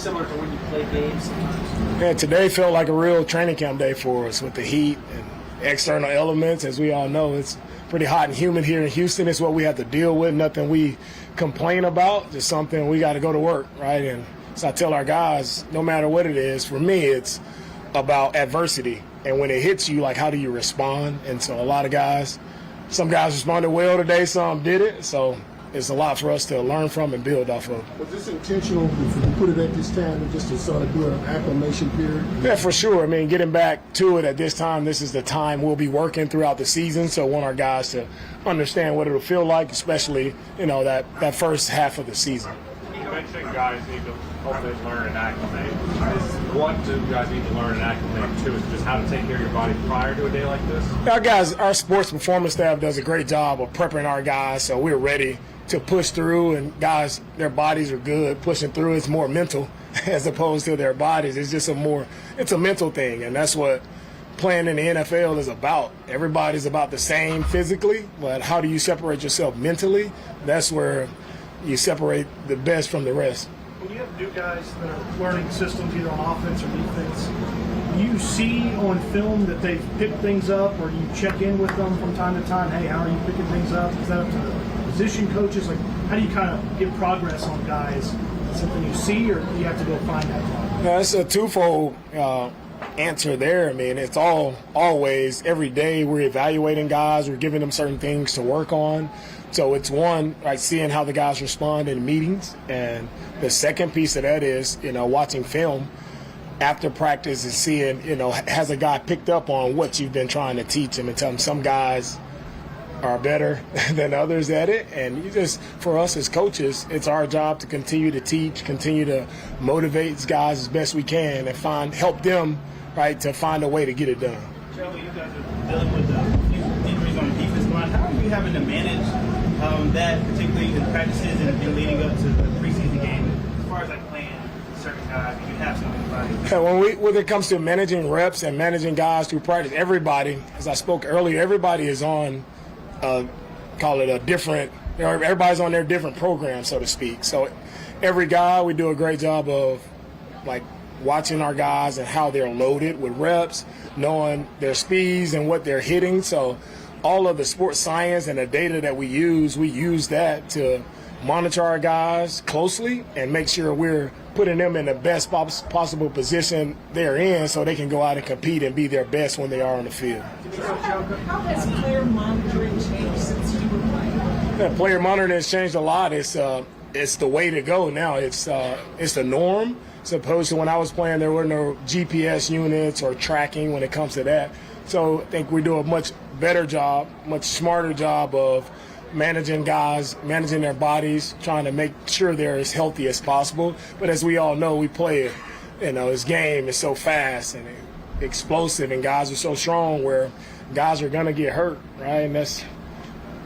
similar to when you play games sometimes? Yeah, today felt like a real training camp day for us with the heat and external elements. As we all know, it's pretty hot and humid here in Houston. It's what we have to deal with, nothing we complain about, just something we got to go to work, right? And so I tell our guys, no matter what it is, for me, it's about adversity. And when it hits you, like, how do you respond? And so a lot of guys, some guys responded well today, some didn't. So it's a lot for us to learn from and build off of. Was this intentional if you put it at this time and just to sort of do an acclimation period? Yeah, for sure. I mean, getting back to it at this time, this is the time we'll be working throughout the season. So I want our guys to understand what it'll feel like, especially, you know, that first half of the season. You mentioned guys need to hopefully learn and acclimate. What do guys need to learn and acclimate to? Is just how to take care of your body prior to a day like this? Our sports performance staff does a great job of prepping our guys so we're ready to push through, and guys, their bodies are good. Pushing through is more mental as opposed to their bodies. It's just it's a mental thing, and that's what playing in the NFL is about. Everybody's about the same physically, but how do you separate yourself mentally? That's where you separate the best from the rest. When you have new guys that are learning systems either on offense or defense, you see on film that they've picked things up, or you check in with them from time to time, hey, how are you picking things up? Is that up to the position coaches? Like, how do you kind of get progress on guys? Is it something you see, or do you have to go find that progress? Yeah, it's a twofold answer there. I mean, it's always, every day we're evaluating guys, we're giving them certain things to work on. So it's one, like, seeing how the guys respond in meetings, and the second piece of that is, you know, watching film after practice and seeing, you know, has a guy picked up on what you've been trying to teach him, and tell him some guys are better than others at it. And for us as coaches, it's our job to continue to teach, continue to motivate these guys as best we can, and help them, right, to find a way to get it done. Joe, you guys are dealing with injuries on the defensive line. How are you having to manage that, particularly in practices and leading up to the preseason game, as far as like playing certain guys? You have some bodies. Yeah, when it comes to managing reps and managing guys through practice, everybody, as I spoke earlier, everybody is on, call it a different, you know, everybody's on their different program, so to speak. So every guy, we do a great job of, like, watching our guys and how they're loaded with reps, knowing their speeds and what they're hitting. So all of the sports science and the data that we use that to monitor our guys closely and make sure we're putting them in the best possible position they're in so they can go out and compete and be their best when they are on the field. How has player monitoring changed since you were playing? Yeah, player monitoring has changed a lot. It's the way to go now. It's the norm. As opposed to when I was playing, there were no GPS units or tracking when it comes to that. So I think we do a much better job, much smarter job of managing guys, managing their bodies, trying to make sure they're as healthy as possible. But as we all know, we play, you know, this game is so fast and explosive, and guys are so strong where guys are going to get hurt, right? And that's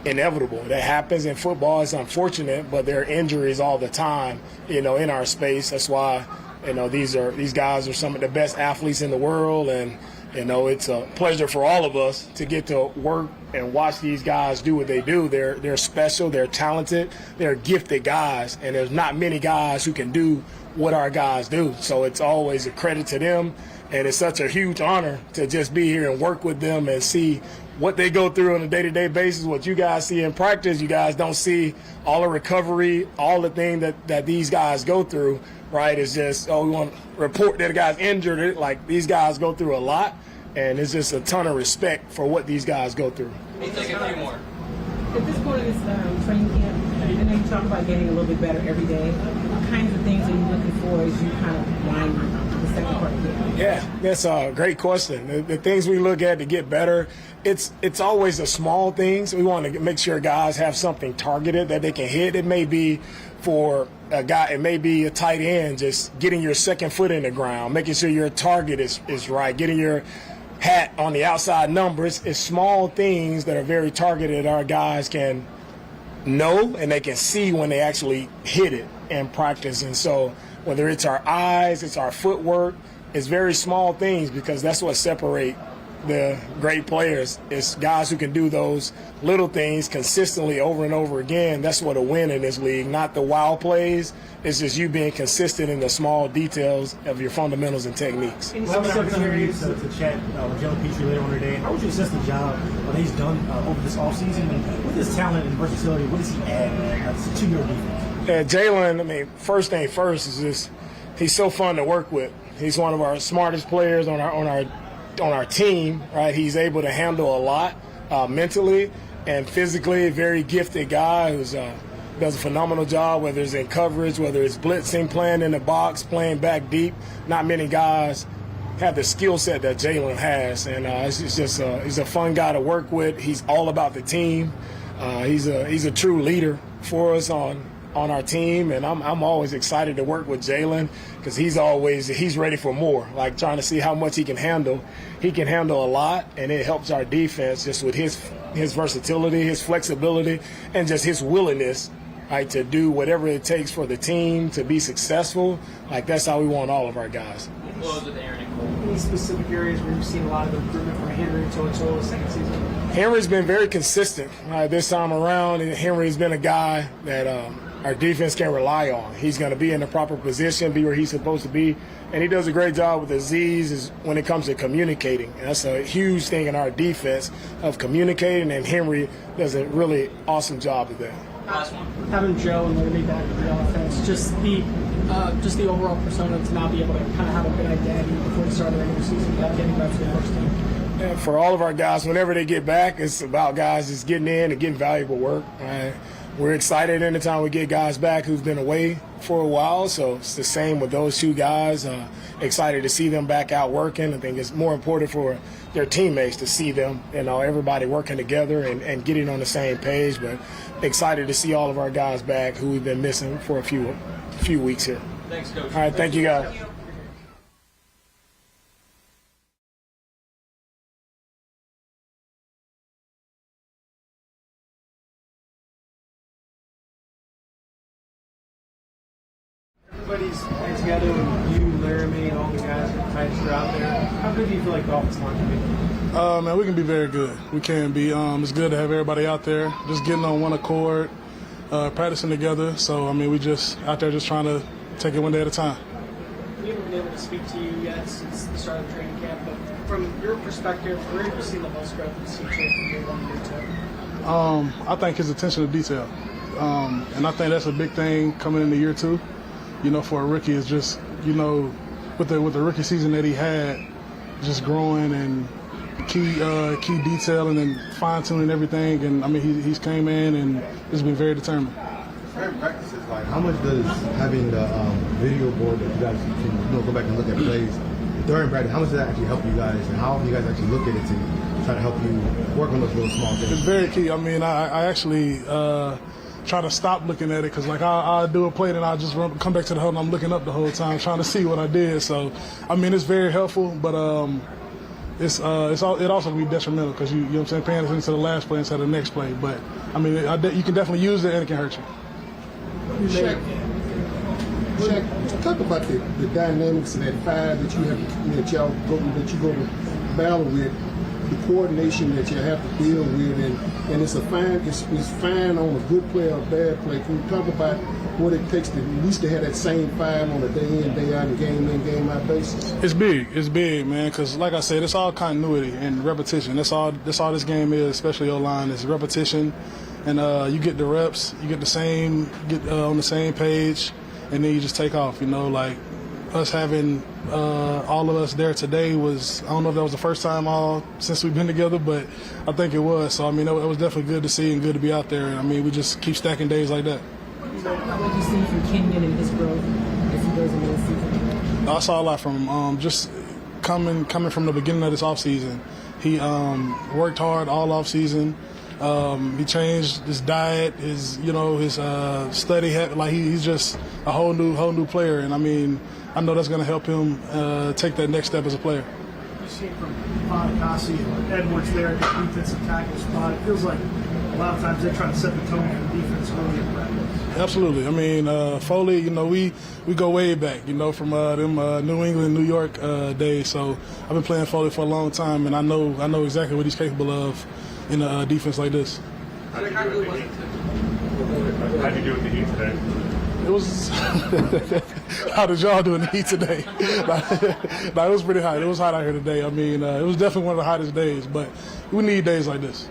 inevitable. That happens in football. It's unfortunate, but there are injuries all the time, you know, in our space. That's why, you know, these guys are some of the best athletes in the world, and, you know, it's a pleasure for all of us to get to work and watch these guys do what they do. They're special, they're talented, they're gifted guys, and there's not many guys who can do what our guys do. So it's always a credit to them, and it's such a huge honor to just be here and work with them and see what they go through on a day-to-day basis. What you guys see in practice, you guys don't see all the recovery, all the thing that these guys go through, right? It's just, we want to report that a guy's injured. Like, these guys go through a lot, and it's just a ton of respect for what these guys go through. We'll take a few more. At this point in this training camp, I know you talk about getting a little bit better every day. What kinds of things are you looking for as you kind of wind the second part of the game? Yeah, that's a great question. The things we look at to get better, it's always the small things. We want to make sure guys have something targeted that they can hit. It may be for a guy, it may be a tight end, just getting your second foot in the ground, making sure your target is right, getting your hat on the outside numbers. It's small things that are very targeted our guys can know and they can see when they actually hit it in practice. And so whether it's our eyes, it's our footwork, it's very small things, because that's what separate the great players. It's guys who can do those little things consistently over and over again. That's what a win in this league, not the wow plays. It's just you being consistent in the small details of your fundamentals and techniques. We'll have an opportunity to chat with Jalen Pitre later on today. How would you assess the job that he's done over this offseason? And with his talent and versatility, what does he add to your defense? Yeah, Jalen, I mean, first thing first is just he's so fun to work with. He's one of our smartest players on our team, right? He's able to handle a lot mentally and physically. Very gifted guy who's does a phenomenal job, whether it's in coverage, whether it's blitzing, playing in the box, playing back deep. Not many guys have the skill set that Jalen has, and it's just he's a fun guy to work with. He's all about the team. He's a true leader for us on our team, and I'm always excited to work with Jalen because he's ready for more, like trying to see how much he can handle. He can handle a lot, and it helps our defense just with his versatility, his flexibility, and just his willingness, right, to do whatever it takes for the team to be successful. Like, that's how we want all of our guys. Close with Aaron and Cole. Any specific areas where you've seen a lot of improvement from Henry to the second season? Henry's been very consistent this time around, and Henry's been a guy that our defense can rely on. He's going to be in the proper position, be where he's supposed to be, and he does a great job with Aziz when it comes to communicating. And that's a huge thing in our defense of communicating, and Henry does a really awesome job of that. Last one. Having Joe and Larry back in the offense, just the overall persona to now be able to kind of have a good identity before the start of the regular season, getting reps for the first team. And for all of our guys, whenever they get back, it's about guys just getting in and getting valuable work. We're excited anytime we get guys back who've been away for a while, so it's the same with those two guys. Excited to see them back out working. I think it's more important for their teammates to see them, everybody working together and getting on the same page. But excited to see all of our guys back who we've been missing for a few weeks here. Thanks, Coach. All right, thank you, guys. Everybody's playing together, and you, Laramie, and all the guys are out there. How good do you feel like the offensive line can be? Man, we can be very good. We can be. It's good to have everybody out there, just getting on one accord, practicing together. So, we just out there just trying to take it one day at a time. We haven't been able to speak to you yet since the start of training camp, but from your perspective, where have you seen the most growth in CJ from year 1 to year 2? I think his attention to detail. And I think that's a big thing coming into year 2. For a rookie, is just, with the rookie season that he had, just growing and key detail and then fine-tuning everything. And, he's came in and has been very determined. During practices, like, how much does having the video board that you guys can go back and look at plays during practice, how much does that actually help you guys, and how do you guys actually look at it to try to help you work on those little small things? It's very key. I actually try to stop looking at it because, I'll do a play and I'll just come back to the huddle and I'm looking up the whole time trying to see what I did. So, it's very helpful, but it also can be detrimental because you know what I'm saying, paying attention to the last play instead of the next play. But, you can definitely use it and it can hurt you. Shaq, talk about the dynamics of that five that you have, that you go to battle with, the coordination that you have to deal with, and it's fine on a good play or a bad play. Can you talk about what it takes to at least to have that same five on a day in, day out, and game in, game out basis? It's big, man. Because like I said, it's all continuity and repetition. That's all this game is, especially O-line, is repetition. And you get the reps, you get on the same page, and then you just take off. Us having all of us there today was, I don't know if that was the first time since we've been together, but I think it was. So, it was definitely good to see and good to be out there. And, we just keep stacking days like that. What did you see from Kenyon and his growth as he goes into the season? I saw a lot from him. Just coming from the beginning of this offseason. He worked hard all offseason. He changed his diet, his study habit. He's just a whole new player, and I know that's going to help him take that next step as a player. You see from Fonacassi and Edwards there at the defensive tackle spot. It feels like lot of times they're trying to set the tone for the defense early in practice. Absolutely. I mean, Foley, you know, we go way back, you know, from them New England, New York days. So I've been playing Foley for a long time, and I know exactly what he's capable of in a defense like this. How'd you do with the Heat today? It was. How did y'all do in the heat today? It was pretty hot. It was hot out here today. I mean, it was definitely one of the hottest days, but we need days like this.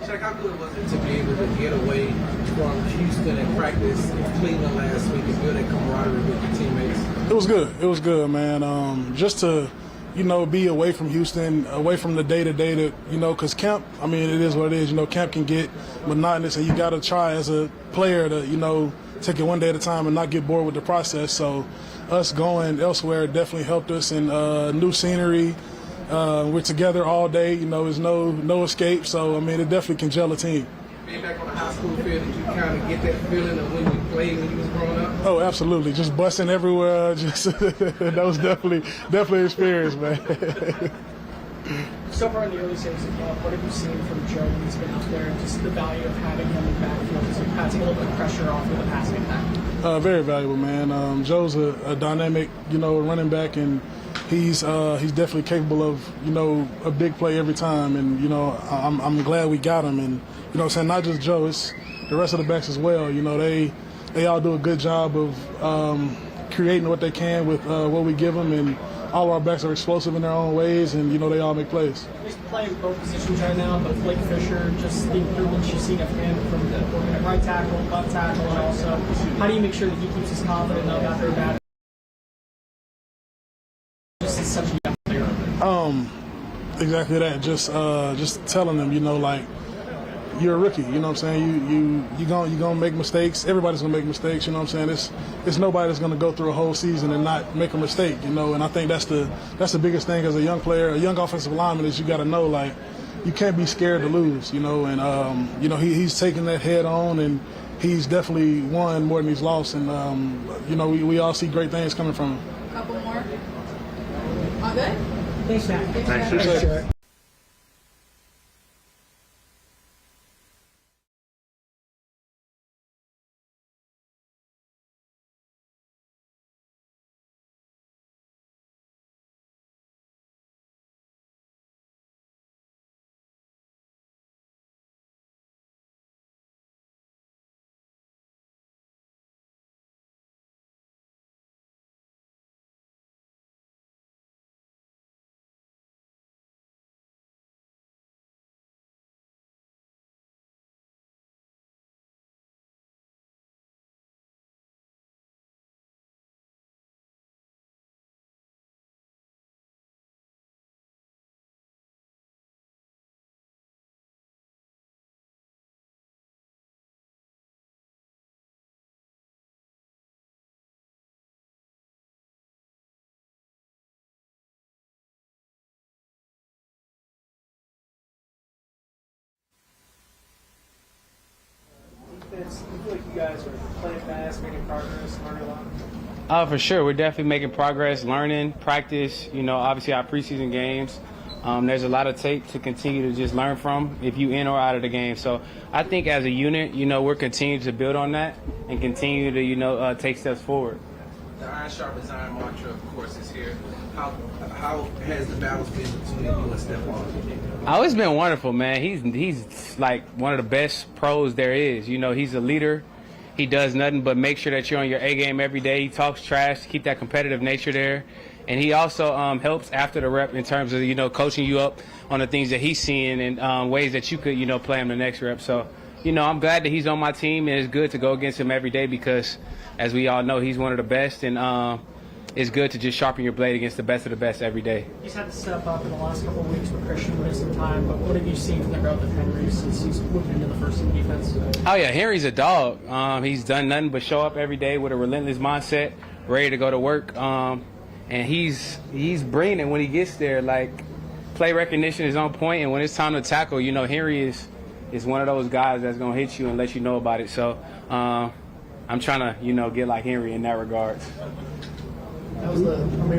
Shaq, how good was it to be able to get away from Houston and practice in Cleveland last week and build that camaraderie with your teammates? It was good. It was good, man. Just to, you know, be away from Houston, away from the day-to-day that, you know, because camp, I mean, it is what it is. You know, camp can get monotonous, and you got to try as a player to, you know, take it one day at a time and not get bored with the process. So us going elsewhere definitely helped us in new scenery. We're together all day. You know, there's no escape. So, I mean, it definitely can gel a team. Being back on the high school field, did you kind of get that feeling of when you played when you was growing up? Oh, absolutely. Just busting everywhere. Just that was definitely an experience, man. So far in the early stages of club, what have you seen from Joe when he's been out there, and just the value of having him in the backfield to kind of take a little bit of pressure off of the passing attack? Very valuable, man. Joe's a dynamic, you know, running back, and he's definitely capable of, you know, a big play every time. And, you know, I'm glad we got him. And, you know what I'm saying, not just Joe, it's the rest of the backs as well. You know, they all do a good job of creating what they can with what we give them, and all of our backs are explosive in their own ways, and, you know, they all make plays. He's playing both positions right now, but Blake Fisher, just the improvements you've seen of him from the right tackle, left tackle, and also how do you make sure that he keeps his confidence up after a bad? Just is such a young player. Exactly that. Just telling them, you know, like, you're a rookie, you know what I'm saying? You gonna make mistakes. Everybody's gonna make mistakes, you know what I'm saying? It's nobody that's gonna go through a whole season and not make a mistake, you know. And I think that's the biggest thing as a young player, a young offensive lineman, is you got to know, like, you can't be scared to lose, you know. And you know, he's taking that head on, and he's definitely won more than he's lost. And you know, we all see great things coming from him. Couple more. All good? Thanks, Shaq. Thanks, Shaq. Defense, I feel like you guys are playing fast, making progress, learning a lot. For sure. We're definitely making progress, learning, practice, you know, obviously our preseason games. There's a lot of tape to continue to just learn from if you in or out of the game. So I think as a unit, you know, we're continuing to build on that and continue to, you know, take steps forward. The Iron Sharpens Iron mantra, of course, is here. How has the balance been between you and Stephon? Oh, it's been wonderful, man. He's like one of the best pros there is. You know, he's a leader. He does nothing but make sure that you're on your A game every day. He talks trash to keep that competitive nature there. And he also helps after the rep in terms of, you know, coaching you up on the things that he's seeing and ways that you could, you know, play him the next rep. So, you know, I'm glad that he's on my team, and it's good to go against him every day because, as we all know, he's one of the best. And it's good to just sharpen your blade against the best of the best every day. He's had to step up in the last couple of weeks with Christian missing time, but what have you seen from the growth of Henry since he's moved into the first team defense? Oh, yeah, Henry's a dog. He's done nothing but show up every day with a relentless mindset, ready to go to work. And he's bringing it when he gets there. Like, play recognition is on point, and when it's time to tackle, you know, Henry is one of those guys that's going to hit you and let you know about it. So I'm trying to, you know, get like Henry in that regard. That was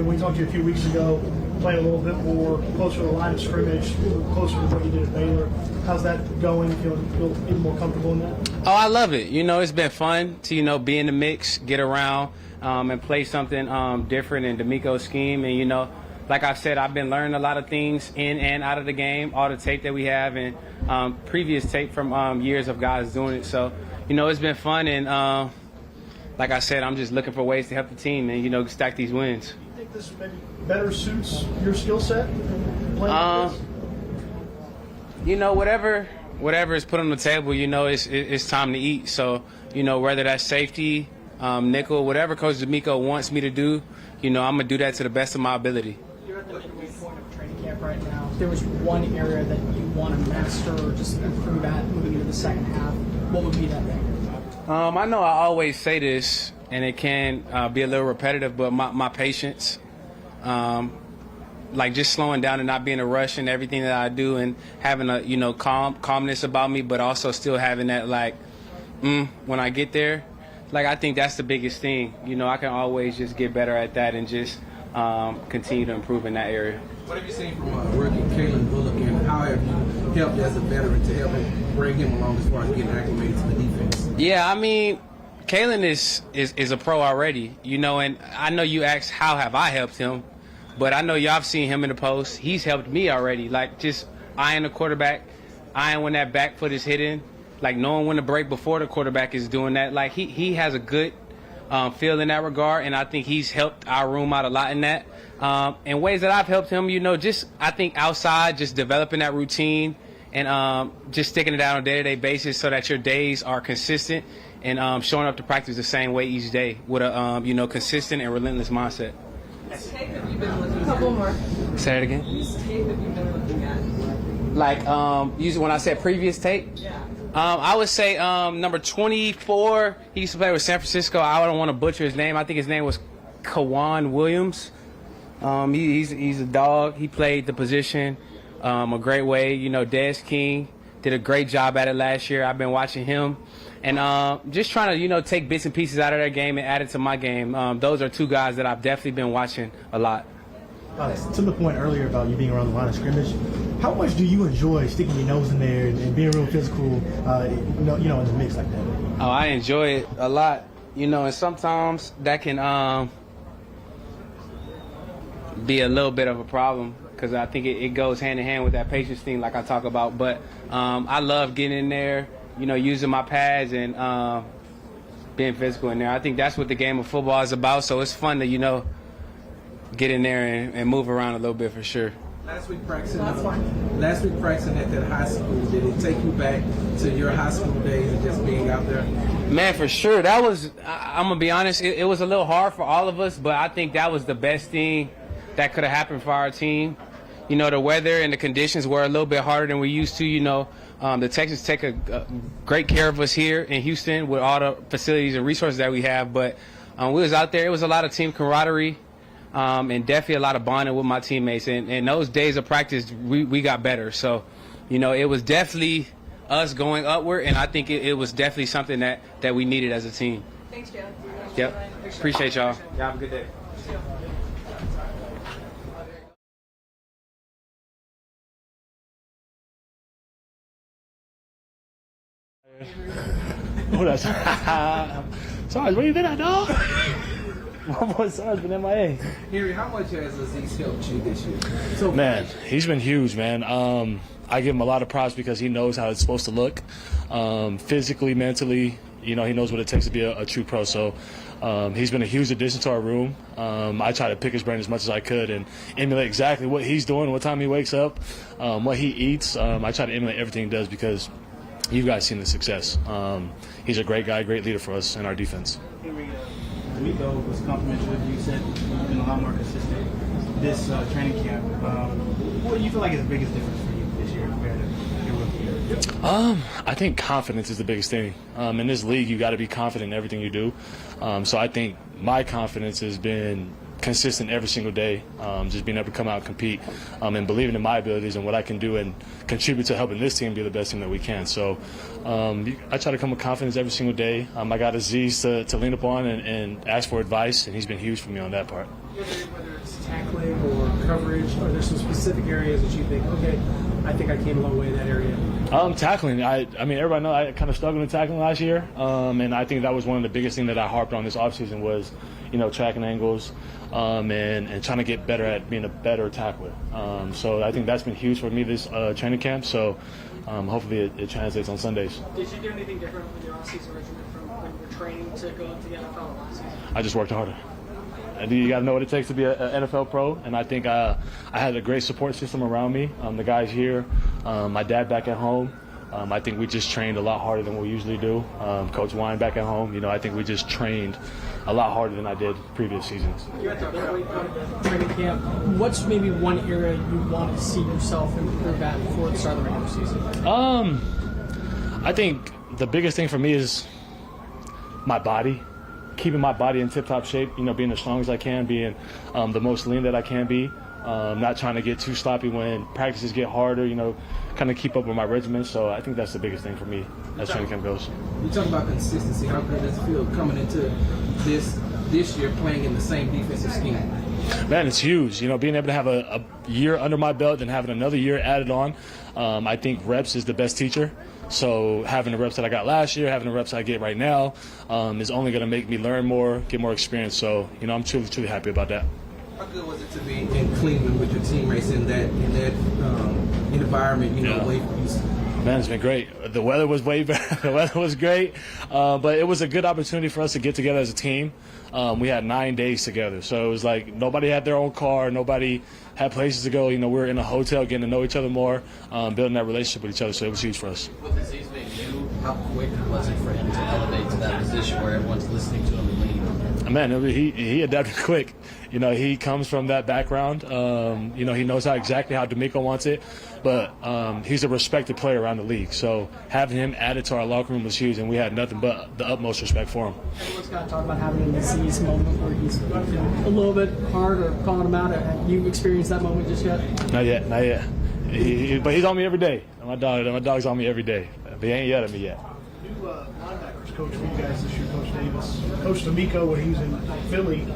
we talked to you a few weeks ago, playing a little bit more closer to the line of scrimmage, closer to what you did at Baylor. How's that going? Feel even more comfortable in that? Oh, I love it. It's been fun to, be in the mix, get around, and play something different in DeMeco's scheme. And, like I said, I've been learning a lot of things in and out of the game, all the tape that we have and previous tape from years of guys doing it. So, it's been fun. And like I said, I'm just looking for ways to help the team and, stack these wins. Do you think this maybe better suits your skill set? Playing Whatever is put on the table, it's time to eat. So, whether that's safety, nickel, whatever Coach DeMeco wants me to do, I'm going to do that to the best of my ability. You're at the midway point of training camp right now. If there was one area that you want to master or just improve at moving into the second half, what would be that thing? I know I always say this, and it can be a little repetitive, but my patience, like just slowing down and not being a rush in everything that I do and having a, calmness about me, but also still having that, when I get there. I think that's the biggest thing. I can always just get better at that and just continue to improve in that area. What have you seen from rookie Kalen Bullock, and how have you helped as a veteran to help him bring him along as far as getting acclimated to the defense? Yeah, Kalen is a pro already, and I know you asked how have I helped him, but I know y'all have seen him in the post. He's helped me already, just eyeing the quarterback, eyeing when that back foot is hitting, knowing when to break before the quarterback is doing that. He has a good feel in that regard, and I think he's helped our room out a lot in that. In ways that I've helped him, I think outside, just developing that routine and just sticking it out on a day-to-day basis so that your days are consistent and showing up to practice the same way each day with a consistent and relentless mindset. Tape have you been looking at? A couple more. Say it again. Whose tape have you been looking at? Usually when I said previous tape? Yeah. I would say number 24, he used to play with San Francisco. I don't want to butcher his name. I think his name was Kawan Williams. He's a dog. He played the position a great way. Des King did a great job at it last year. I've been watching him. And just trying to, take bits and pieces out of their game and add it to my game. Those are two guys that I've definitely been watching a lot. To the point earlier about you being around the line of scrimmage, how much do you enjoy sticking your nose in there and being real physical, in the mix like that? Oh, I enjoy it a lot. And sometimes that can be a little bit of a problem because I think it goes hand in hand with that patience thing like I talk about. But I love getting in there, using my pads and being physical in there. I think that's what the game of football is about. So it's fun to, get in there and move around a little bit for sure. Last week practicing at that high school, did it take you back to your high school days and just being out there? Man, for sure. That was, I'm going to be honest, it was a little hard for all of us, but I think that was the best thing that could have happened for our team. The weather and the conditions were a little bit harder than we used to. The Texans take a great care of us here in Houston with all the facilities and resources that we have, but we was out there. It was a lot of team camaraderie. And definitely a lot of bonding with my teammates. And those days of practice, we got better. So, it was definitely us going upward, and I think it was definitely something that we needed as a team. Thanks, Jalen. Yep. Appreciate y'all. Y'all have a good day. What else? Sarge, where you been at, dog? My boy Sarge been MIA. Henry, how much has Aziz helped you this year? So man, he's been huge, man. I give him a lot of props because he knows how it's supposed to look, physically, mentally. He knows what it takes to be a true pro. So he's been a huge addition to our room. I try to pick his brain as much as I could and emulate exactly what he's doing, what time he wakes up, what he eats. I try to emulate everything he does because you guys seen the success. He's a great guy, great leader for us in our defense. Henry, DeMeco was complimentary with you. You said you've been a lot more consistent this training camp. What do you feel like is the biggest difference for you this year compared to your rookie year? I think confidence is the biggest thing. In this league, you got to be confident in everything you do. So I think my confidence has been consistent every single day, just being able to come out and compete, and believing in my abilities and what I can do and contribute to helping this team be the best team that we can. So I try to come with confidence every single day. I got Aziz to lean upon and ask for advice, and he's been huge for me on that part. Whether it's tackling or coverage, are there some specific areas that you think, okay, I think I came a long way in that area? Tackling. I mean, everybody knows I kind of struggled in tackling last year, and I think that was one of the biggest things that I harped on this offseason was, tracking angles and trying to get better at being a better tackler. So I think that's been huge for me this training camp. So hopefully it translates on Sundays. Did you do anything different with your off-season regimen from when you were training to go into the NFL last season? I just worked harder. And you got to know what it takes to be an NFL pro, and I think I had a great support system around me. The guys here, my dad back at home. I think we just trained a lot harder than we usually do. Coach Wine back at home, I think we just trained a lot harder than I did previous seasons. You're at the midway point of the training camp. What's maybe one area you want to see yourself improve at before the start of the regular season? I think the biggest thing for me is my body. Keeping my body in tip-top shape, being as strong as I can, being the most lean that I can be, not trying to get too sloppy when practices get harder, kind of keep up with my regimen. So I think that's the biggest thing for me as training camp goes. You talk about consistency. How good does it feel coming into this year playing in the same defensive scheme? Man, it's huge. Being able to have a year under my belt and having another year added on, I think reps is the best teacher. So having the reps that I got last year, having the reps I get right now, is only going to make me learn more, get more experience. So, I'm truly, truly happy about that. How good was it to be in Cleveland with your teammates in that environment, away from Houston? Man, it's been great. The weather was way better. The weather was great, but it was a good opportunity for us to get together as a team. We had 9 days together, so it was like nobody had their own car, nobody had places to go. We were in a hotel getting to know each other more, building that relationship with each other, so it was huge for us. With Aziz being new, how quick was it for him to elevate to that position where everyone's listening to him and leading? Man, he adapted quick. He comes from that background. He knows exactly how DeMeco wants it, but he's a respected player around the league. So having him added to our locker room was huge, and we had nothing but the utmost respect for him. Everyone's got to talk about having an Aziz moment where he's a little bit hard or calling him out. Have you experienced that moment just yet? Not yet. But he's on me every day. My dog's on me every day. But he ain't yet at me yet. New linebackers coach for you guys this year, Coach Davis. Coach DeMeco, when he was in Philly,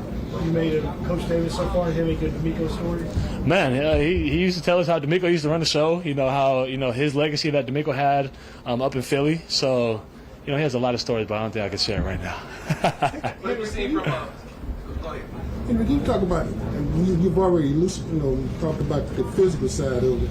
you made a Coach Davis so far. Have any good DeMeco stories? Man, he used to tell us how DeMeco used to run the show. How his legacy that DeMeco had up in Philly. So he has a lot of stories, but I don't think I can share it right now. What have you seen from When you talk about it, you've already talked about the physical side of it.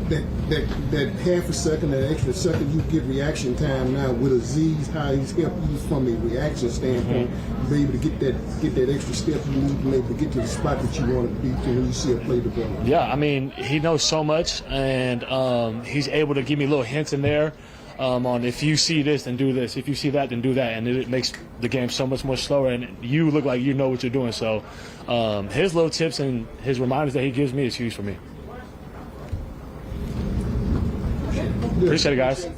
That half a second, that extra second, you get reaction time now with Aziz, how he's helped you from a reaction standpoint, be able to get that extra step you need to maybe get to the spot that you want to be to when you see a play develop. Yeah, I mean, he knows so much, and he's able to give me little hints in there on if you see this, then do this. If you see that, then do that. And it makes the game so much more slower, and you look like you know what you're doing. So his little tips and his reminders that he gives me is huge for me. Appreciate it, guys.